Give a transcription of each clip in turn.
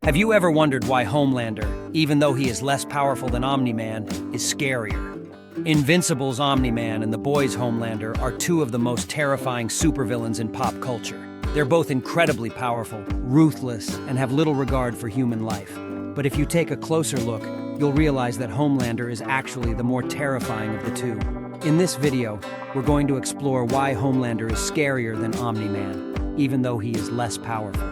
Have you ever wondered why Homelander, even though he is less powerful than Omni-Man, is scarier? Invincible's Omni-Man and The Boys' Homelander are two of the most terrifying supervillains in pop culture. They're both incredibly powerful, ruthless, and have little regard for human life. But if you take a closer look, you'll realize that Homelander is actually the more terrifying of the two. In this video, we're going to explore why Homelander is scarier than Omni-Man, even though he is less powerful.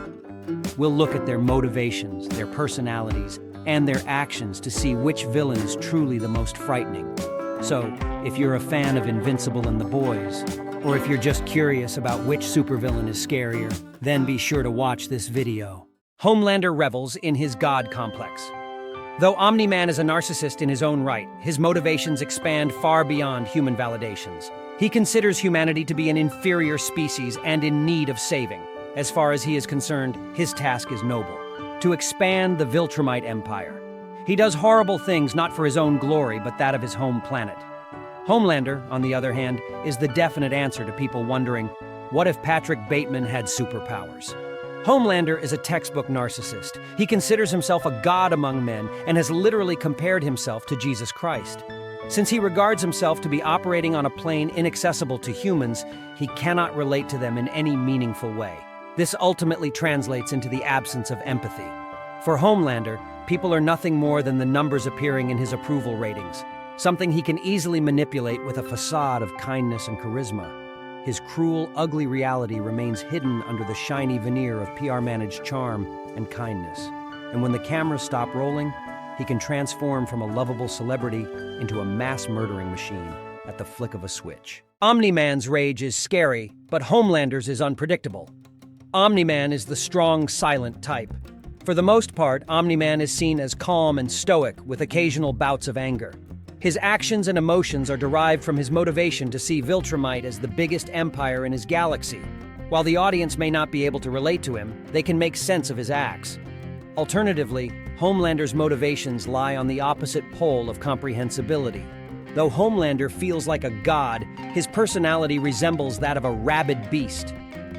We'll look at their motivations, their personalities, and their actions to see which villain is truly the most frightening. So, if you're a fan of Invincible and The Boys, or if you're just curious about which supervillain is scarier, then be sure to watch this video. Homelander revels in his God complex. Though Omni-Man is a narcissist in his own right, his motivations expand far beyond human validations. He considers humanity to be an inferior species and in need of saving. As far as he is concerned, his task is noble: to expand the Viltrumite Empire. He does horrible things not for his own glory, but that of his home planet. Homelander, on the other hand, is the definite answer to people wondering, what if Patrick Bateman had superpowers? Homelander is a textbook narcissist. He considers himself a god among men and has literally compared himself to Jesus Christ. Since he regards himself to be operating on a plane inaccessible to humans, he cannot relate to them in any meaningful way. This ultimately translates into the absence of empathy. For Homelander, people are nothing more than the numbers appearing in his approval ratings, something he can easily manipulate with a facade of kindness and charisma. His cruel, ugly reality remains hidden under the shiny veneer of PR-managed charm and kindness. And when the cameras stop rolling, he can transform from a lovable celebrity into a mass-murdering machine at the flick of a switch. Omni-Man's rage is scary, but Homelander's is unpredictable. Omni-Man is the strong, silent type. For the most part, Omni-Man is seen as calm and stoic, with occasional bouts of anger. His actions and emotions are derived from his motivation to see Viltrumite as the biggest empire in his galaxy. While the audience may not be able to relate to him, they can make sense of his acts. Alternatively, Homelander's motivations lie on the opposite pole of comprehensibility. Though Homelander feels like a god, his personality resembles that of a rabid beast.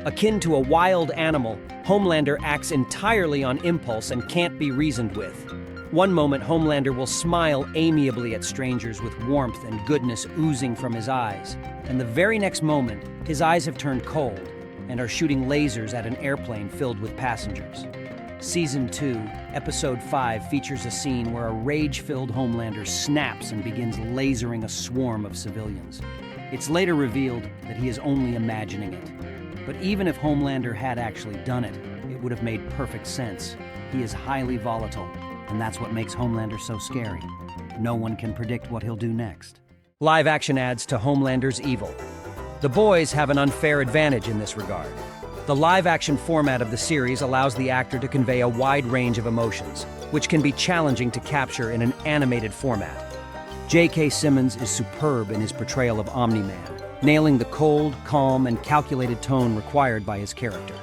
Akin to a wild animal, Homelander acts entirely on impulse and can't be reasoned with. One moment, Homelander will smile amiably at strangers with warmth and goodness oozing from his eyes. And the very next moment, his eyes have turned cold and are shooting lasers at an airplane filled with passengers. Season 2, Episode 5 features a scene where a rage-filled Homelander snaps and begins lasering a swarm of civilians. It's later revealed that he is only imagining it. But even if Homelander had actually done it, it would have made perfect sense. He is highly volatile, and that's what makes Homelander so scary. No one can predict what he'll do next. Live action adds to Homelander's evil. The Boys have an unfair advantage in this regard. The live-action format of the series allows the actor to convey a wide range of emotions, which can be challenging to capture in an animated format. J.K. Simmons is superb in his portrayal of Omni-Man, nailing the cold, calm, and calculated tone required by his character.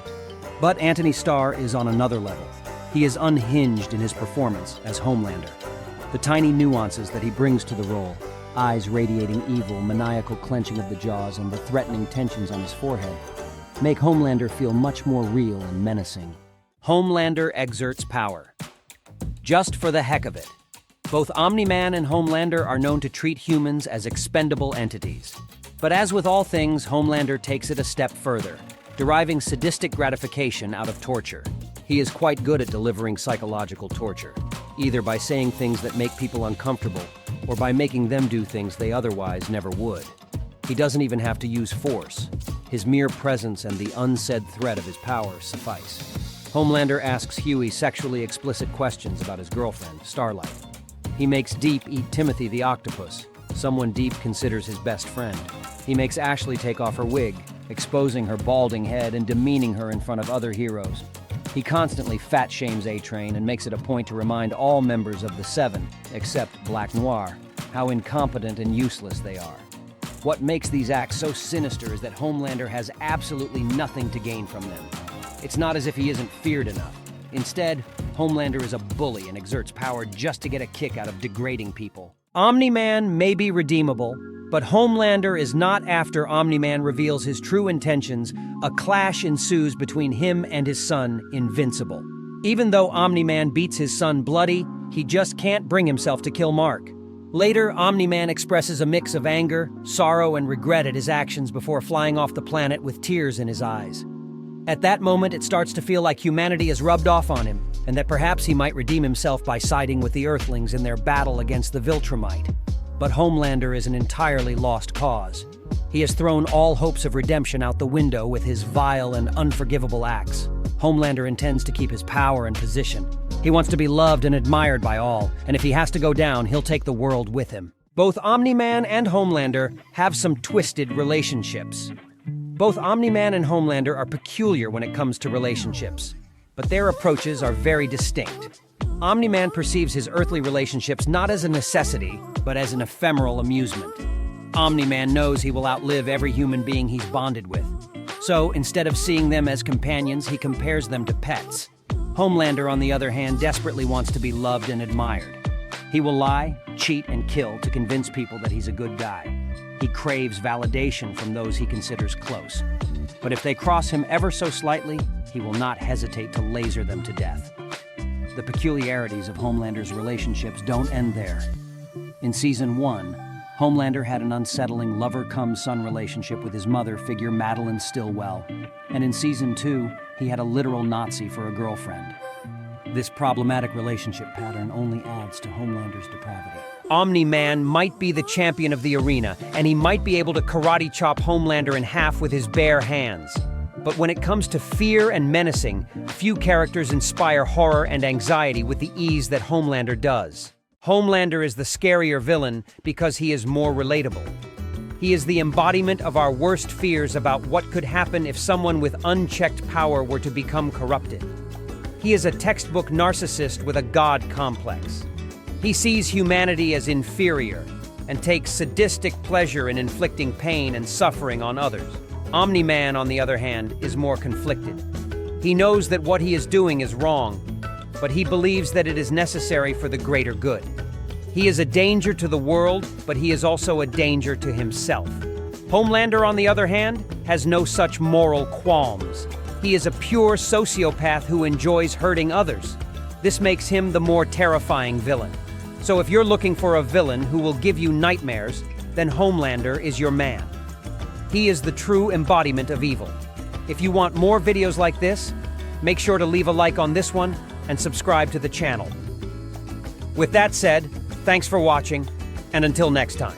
But Antony Starr is on another level. He is unhinged in his performance as Homelander. The tiny nuances that he brings to the role, eyes radiating evil, maniacal clenching of the jaws, and the threatening tensions on his forehead, make Homelander feel much more real and menacing. Homelander exerts power. Just for the heck of it. Both Omni-Man and Homelander are known to treat humans as expendable entities. But as with all things, Homelander takes it a step further, deriving sadistic gratification out of torture. He is quite good at delivering psychological torture, either by saying things that make people uncomfortable or by making them do things they otherwise never would. He doesn't even have to use force. His mere presence and the unsaid threat of his power suffice. Homelander asks Huey sexually explicit questions about his girlfriend, Starlight. He makes Deep eat Timothy the octopus, someone Deep considers his best friend. He makes Ashley take off her wig, exposing her balding head and demeaning her in front of other heroes. He constantly fat-shames A-Train and makes it a point to remind all members of the Seven, except Black Noir, how incompetent and useless they are. What makes these acts so sinister is that Homelander has absolutely nothing to gain from them. It's not as if he isn't feared enough. Instead, Homelander is a bully and exerts power just to get a kick out of degrading people. Omni-Man may be redeemable, but Homelander is not. After Omni-Man reveals his true intentions, a clash ensues between him and his son, Invincible. Even though Omni-Man beats his son bloody, he just can't bring himself to kill Mark. Later, Omni-Man expresses a mix of anger, sorrow, and regret at his actions before flying off the planet with tears in his eyes. At that moment, it starts to feel like humanity has rubbed off on him, and that perhaps he might redeem himself by siding with the Earthlings in their battle against the Viltrumite. But Homelander is an entirely lost cause. He has thrown all hopes of redemption out the window with his vile and unforgivable acts. Homelander intends to keep his power and position. He wants to be loved and admired by all, and if he has to go down, he'll take the world with him. Both Omni-Man and Homelander have some twisted relationships. Both Omni-Man and Homelander are peculiar when it comes to relationships, but their approaches are very distinct. Omni-Man perceives his earthly relationships not as a necessity, but as an ephemeral amusement. Omni-Man knows he will outlive every human being he's bonded with. So, instead of seeing them as companions, he compares them to pets. Homelander, on the other hand, desperately wants to be loved and admired. He will lie, cheat, and kill to convince people that he's a good guy. He craves validation from those he considers close. But if they cross him ever so slightly, he will not hesitate to laser them to death. The peculiarities of Homelander's relationships don't end there. In Season 1, Homelander had an unsettling lover-cum-son relationship with his mother figure Madeline Stillwell, and in Season 2, he had a literal Nazi for a girlfriend. This problematic relationship pattern only adds to Homelander's depravity. Omni-Man might be the champion of the arena, and he might be able to karate chop Homelander in half with his bare hands. But when it comes to fear and menacing, few characters inspire horror and anxiety with the ease that Homelander does. Homelander is the scarier villain because he is more relatable. He is the embodiment of our worst fears about what could happen if someone with unchecked power were to become corrupted. He is a textbook narcissist with a god complex. He sees humanity as inferior and takes sadistic pleasure in inflicting pain and suffering on others. Omni-Man, on the other hand, is more conflicted. He knows that what he is doing is wrong, but he believes that it is necessary for the greater good. He is a danger to the world, but he is also a danger to himself. Homelander, on the other hand, has no such moral qualms. He is a pure sociopath who enjoys hurting others. This makes him the more terrifying villain. So if you're looking for a villain who will give you nightmares, then Homelander is your man. He is the true embodiment of evil. If you want more videos like this, make sure to leave a like on this one and subscribe to the channel. With that said, thanks for watching, and until next time.